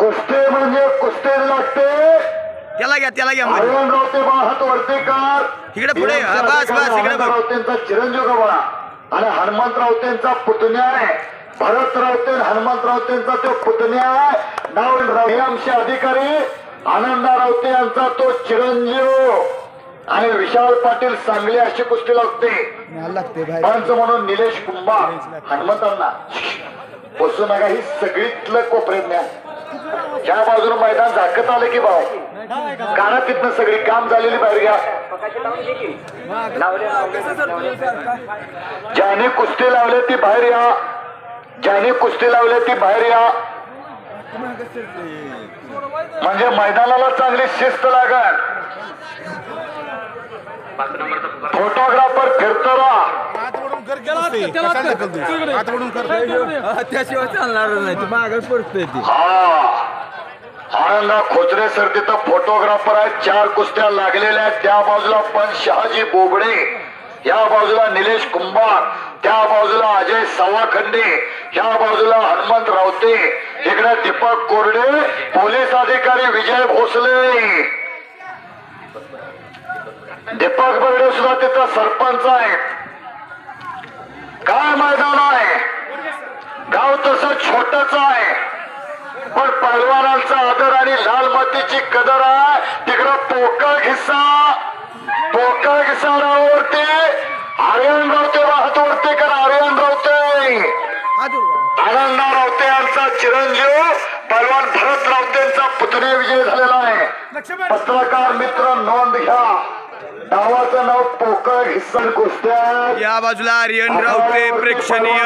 कुस्ती म्हणजे कुस्ती लागते। त्याला घ्या आर्यन रावते बा हात वरती कर इकडे पुढे बस इकडे बघ रावतेंचा चिरंजीव गवळा आणि हनुमंत रावतेंचा पुतण्या आहे। भरत रावते हनुमंत रावतेंचा तो पुतण्या आहे। नाव आमचे अधिकारी आनंदा रावते यांचा तो चिरंजीव आणि विशाल पाटील सांगली अशी कुस्ती लागते। पंच म्हणून निलेश कुंभार हनुमंतांना बसू नका ही सगळीतलं कोपऱ्यात न्या। ज्या बाजूला मैदान झाकत आलं की भाऊ काढा तिथनं सगळी काम झालेली बाहेर घ्या। ज्याने कुस्ती लावले ती बाहेर या। ज्याने कुस्ती लावले ती बाहेर या म्हणजे मैदानाला चांगली शिस्त लागल। फोटोग्राफर फिरतो त्याशिवाय चालणार नाही मागच पडतोय ती। आनंदा खोचरे सर तिथं फोटोग्राफर आहेत। 4 कुस्त्या लागलेल्या आहेत। त्या बाजूला पण शहाजी बोबडे, या बाजूला निलेश कुंभार, त्या बाजूला अजय सवाखंडे, या बाजूला हनुमंत रावते, इकडे दीपक कोरडे, पोलीस अधिकारी विजय भोसले, दीपक बर्डे सुद्धा तिथं सरपंच आहे। काय मैदान आहे, गाव तसं छोटच आहे पण पहलवानांचा आदर आणि लाल मातीची कदर आहे। तिकडं पोकळ घिसा रावते आर्यन रावते हात वरती कर आर्यन रावते आनंदा रावते यांचा चिरंजीव पहलवान भरत रावतेंचा पुतणी विजय झालेला आहे। पत्रकार मित्र नोंद घ्या, गावाचं नाव पोकळ घिसा कुस्त्या। या बाजूला आर्यन रावते प्रेक्षणीय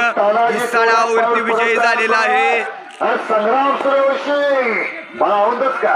हिस्साडावरती विजय झालेला आहे। संग्राम सूर्यवंशी मला आवडतच का